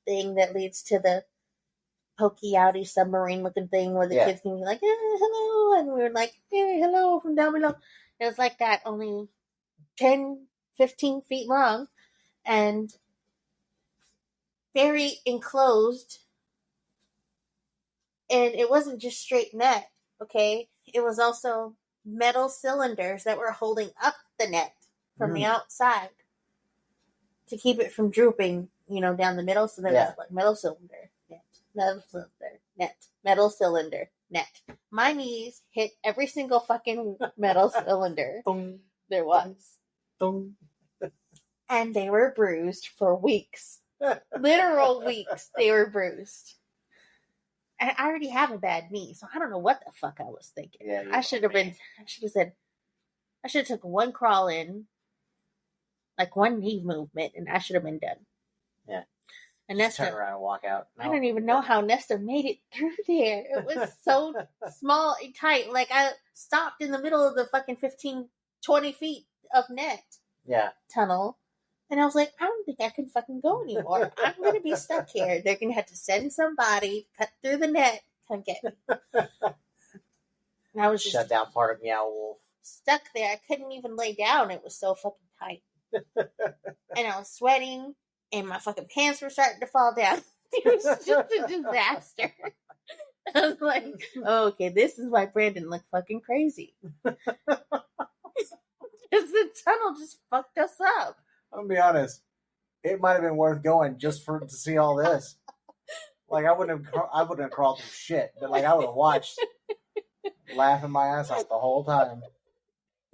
thing that leads to the pokey outy submarine looking thing where the kids can be like, hello. And we were like, hey, hello from down below. It was like that, only 10, 15 feet long. And very enclosed. And it wasn't just straight net, okay? It was also metal cylinders that were holding up the net from the outside to keep it from drooping, down the middle. So there was like metal cylinder, net, metal cylinder, net, metal cylinder, net. My knees hit every single fucking metal cylinder there was. And they were bruised for weeks. Literal weeks they were bruised. And I already have a bad knee, so I don't know what the fuck I was thinking. Yeah, I should have took one crawl in, like one knee movement, and I should have been done. Yeah. And Nesta, turn around and walk out. No. I don't even know how Nesta made it through there. It was so small and tight. Like, I stopped in the middle of the fucking 15, 20 feet of net. Yeah. Tunnel. And I was like, I don't think I can fucking go anymore. I'm going to be stuck here. They're going to have to send somebody, cut through the net, come get me. And I was just shut down part of Meow Wolf. Stuck there. I couldn't even lay down. It was so fucking tight. And I was sweating, and my fucking pants were starting to fall down. It was just a disaster. I was like, oh, okay, this is why Brandon looked fucking crazy. Because the tunnel just fucked us up. I'm gonna be honest. It might have been worth going just to see all this. Like I wouldn't have crawled through shit, but like I would have watched, laughing my ass off the whole time.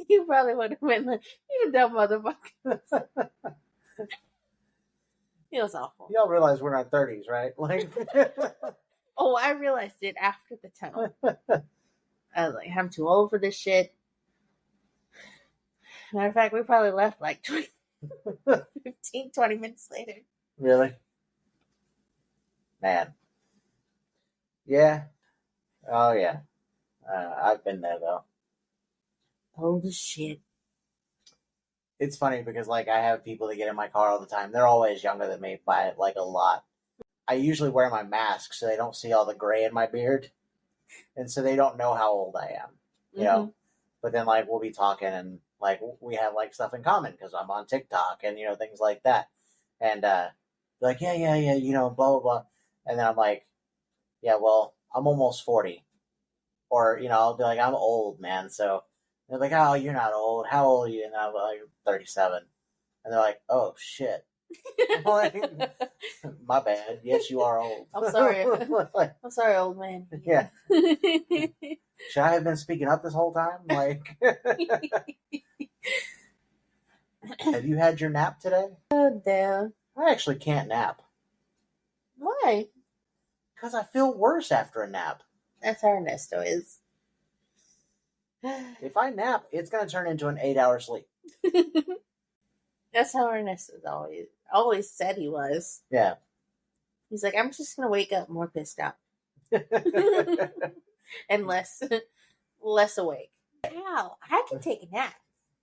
You probably would have been like, you dumb motherfucker. It was awful. Y'all realize we're in our 30s, right? Like, oh, I realized it after the tunnel. I was like, I'm too old for this shit. Matter of fact, we probably left like 15, 20 minutes later. Really? Man. Yeah. Oh, yeah. I've been there, though. Old as shit. It's funny because, like, I have people that get in my car all the time. They're always younger than me by, like, a lot. I usually wear my mask so they don't see all the gray in my beard. And so they don't know how old I am, you know? But then, like, we'll be talking and, like, we have, like, stuff in common because I'm on TikTok and, you know, things like that. And, like, yeah, you know, blah, blah, blah. And then I'm like, yeah, well, I'm almost 40. Or, you know, I'll be like, I'm old, man. So they're like, oh, you're not old. How old are you? And I'm like, 37. And they're like, oh, shit. Like, my bad. Yes, you are old. I'm sorry. I'm sorry, old man. Yeah. Should I have been speaking up this whole time? Like, have you had your nap today? Oh, damn. I actually can't nap. Why? Because I feel worse after a nap. That's how Ernesto is. If I nap, it's going to turn into an 8-hour sleep. That's how Ernesto's always said he was. Yeah. He's like, I'm just going to wake up more pissed out. And less awake. Wow, I can take a nap.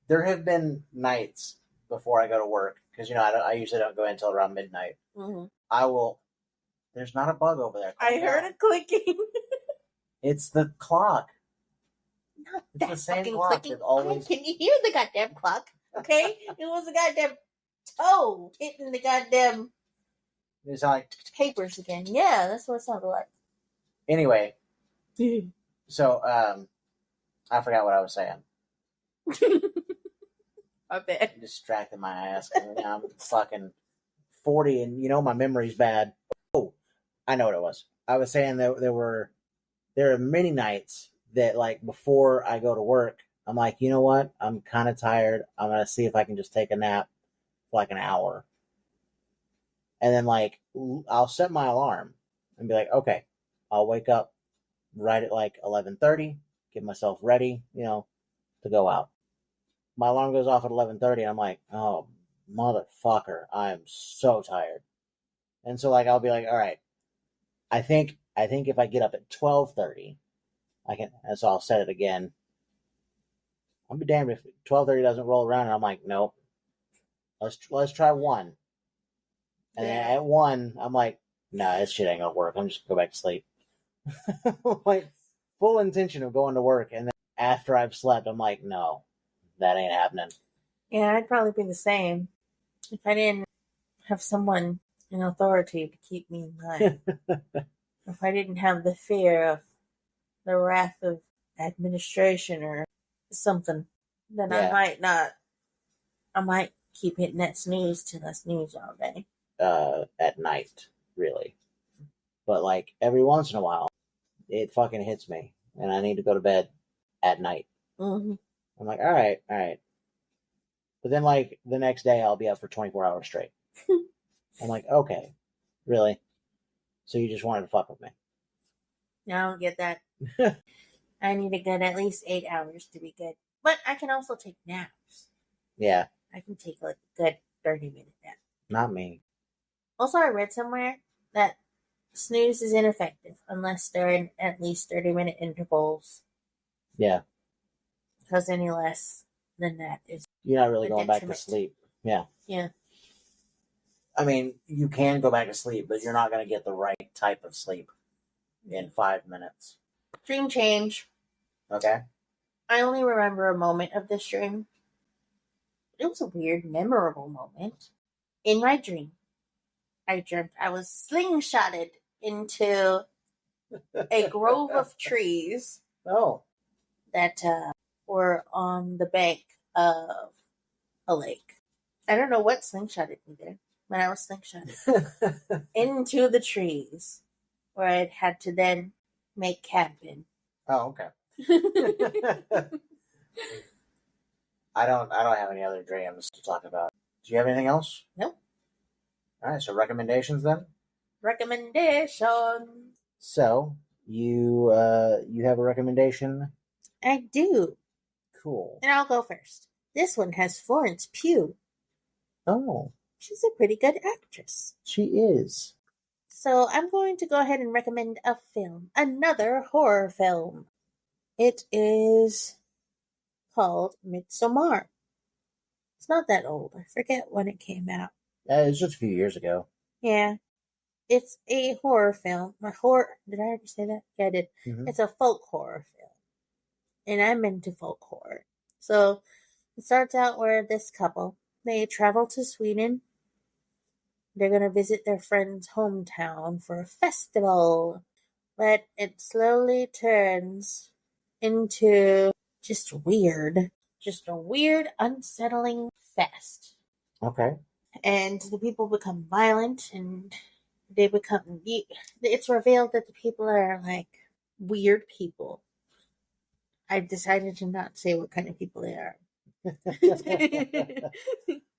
There have been nights before I go to work, because, you know, I usually don't go in until around midnight. Mm-hmm. I will, there's not a bug over there. I heard it clicking. It's the clock. Not It's that the same fucking clock. clicking. It always... Can you hear the goddamn clock? Okay? It was a goddamn toe hitting the goddamn It's like... papers again. Yeah, that's what it sounded like. Anyway, so, I forgot what I was saying. I bet. Distracted my ass, because now I'm fucking 40 and, you know, my memory's bad. Oh, I know what it was. I was saying that there are many nights that, like, before I go to work, I'm like, you know what? I'm kind of tired. I'm going to see if I can just take a nap for like an hour. And then, like, I'll set my alarm and be like, okay, I'll wake up right at like 11:30, get myself ready, you know, to go out. My alarm goes off at 11:30 and I'm like, oh, motherfucker, I am so tired. And so, like, I'll be like, all right, I think if I get up at 12:30, I can, and so I'll set it again. I'll be damned if 12:30 doesn't roll around and I'm like, nope, let's try 1. And then at 1, I'm like, nah, this shit ain't gonna work. I'm just gonna go back to sleep. Like, full intention of going to work, and then after I've slept, I'm like, no, that ain't happening. Yeah, I'd probably be the same if I didn't have someone in authority to keep me in line. If I didn't have the fear of the wrath of administration or something, then Yeah. I might keep hitting that snooze till I snooze all day. At night, really. But, like, every once in a while, it fucking hits me, and I need to go to bed at night. Mm-hmm. I'm like, all right. But then, like, the next day, I'll be up for 24 hours straight. I'm like, okay, really? So you just wanted to fuck with me? No, I don't get that. I need a good at least 8 hours to be good. But I can also take naps. Yeah. I can take like a good 30-minute nap. Not me. Also, I read somewhere that snooze is ineffective unless they're in at least 30-minute intervals. Yeah. Because any less than that is... You're not really going back to sleep. Yeah. Yeah. I mean, you can go back to sleep, but you're not going to get the right type of sleep in 5 minutes. Dream change. Okay. I only remember a moment of this dream. It was a weird, memorable moment. In my dream, I dreamt I was slingshotted into a grove of trees Oh. that were on the bank of a lake. I don't know what slingshotted me there when I was slingshotted into the trees, where I had to then make cabin. Oh, okay. I don't have any other dreams to talk about. Do you have anything else? Nope. All right, so recommendations then? Recommendation. So, you have a recommendation? I do. Cool. And I'll go first. This one has Florence Pugh. Oh. She's a pretty good actress. She is. So I'm going to go ahead and recommend a film. Another horror film. It is called Midsommar. It's not that old. I forget when it came out. It was just a few years ago. Yeah. It's a horror film. Did I already say that? Yeah, I did. Mm-hmm. It's a folk horror film. And I'm into folk horror. So it starts out where this couple, they travel to Sweden. They're going to visit their friend's hometown for a festival. But it slowly turns into just weird. Just a weird, unsettling fest. Okay. And the people become violent and it's revealed that the people are like weird people. I decided to not say what kind of people they are.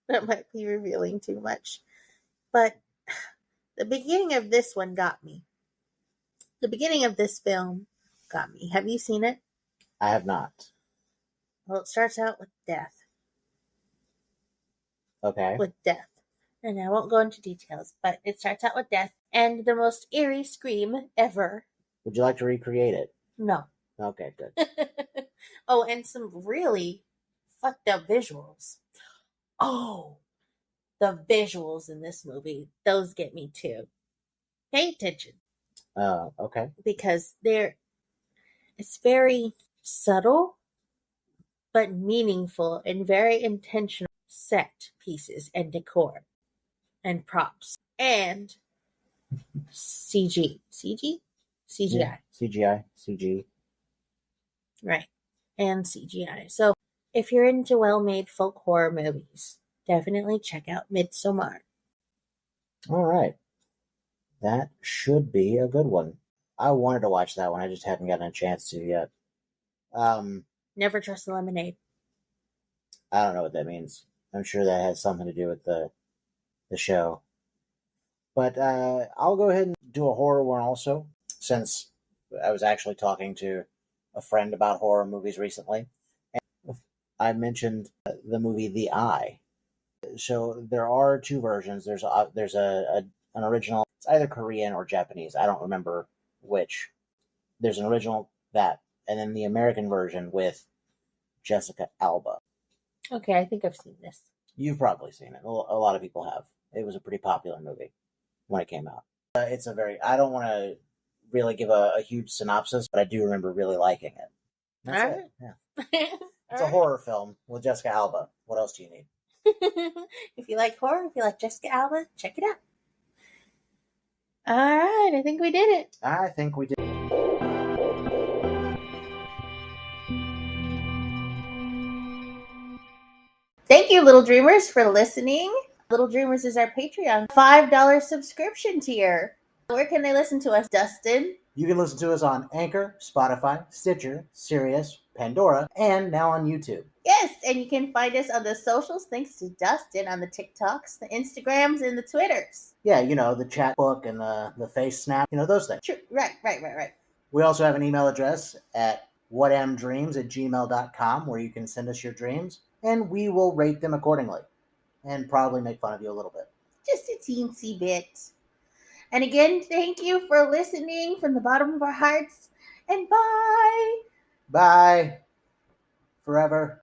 That might be revealing too much. But the beginning of this one got me. The beginning of this film got me. Have you seen it? I have not. Well, it starts out with death. Okay. With death. And I won't go into details, but it starts out with death and the most eerie scream ever. Would you like to recreate it? No. Okay, good. Oh, and some really fucked up visuals. Oh, the visuals in this movie, those get me too. Pay attention. Okay. Because it's very subtle, but meaningful and very intentional set pieces and decor and props and CGI. Yeah, CGI. CG. Right. And CGI. So if you're into well-made folk horror movies, definitely check out Midsommar. All right. That should be a good one. I wanted to watch that one. I just haven't gotten a chance to yet. Never trust the lemonade. I don't know what that means. I'm sure that has something to do with the show. But I'll go ahead and do a horror one also, since I was actually talking to a friend about horror movies recently. And I mentioned the movie The Eye. So there are two versions. There's an original. It's either Korean or Japanese. I don't remember which. There's an original and then the American version with Jessica Alba. Okay, I think I've seen this. You've probably seen it. A lot of people have. It was a pretty popular movie when it came out. It's a very. I don't want to really give a huge synopsis, but I do remember really liking it. That's All it. Yeah. It's a horror film with Jessica Alba. What else do you need? If you like horror, if you like Jessica Alba, check it out. All right, I think we did it. I think we did. Thank you, Little Dreamers, for listening. Little Dreamers is our Patreon $5 subscription tier. Where can they listen to us, Dustin? You can listen to us on Anchor, Spotify, Stitcher, Sirius, Pandora, and now on YouTube. Yes, and you can find us on the socials thanks to Dustin on the TikToks, the Instagrams, and the Twitters. Yeah, the chat book and the face snap, those things. True. Right. We also have an email address at whatamdreams@gmail.com where you can send us your dreams, and we will rate them accordingly and probably make fun of you a little bit. Just a teensy bit. And again, thank you for listening from the bottom of our hearts, and bye! Bye! Forever.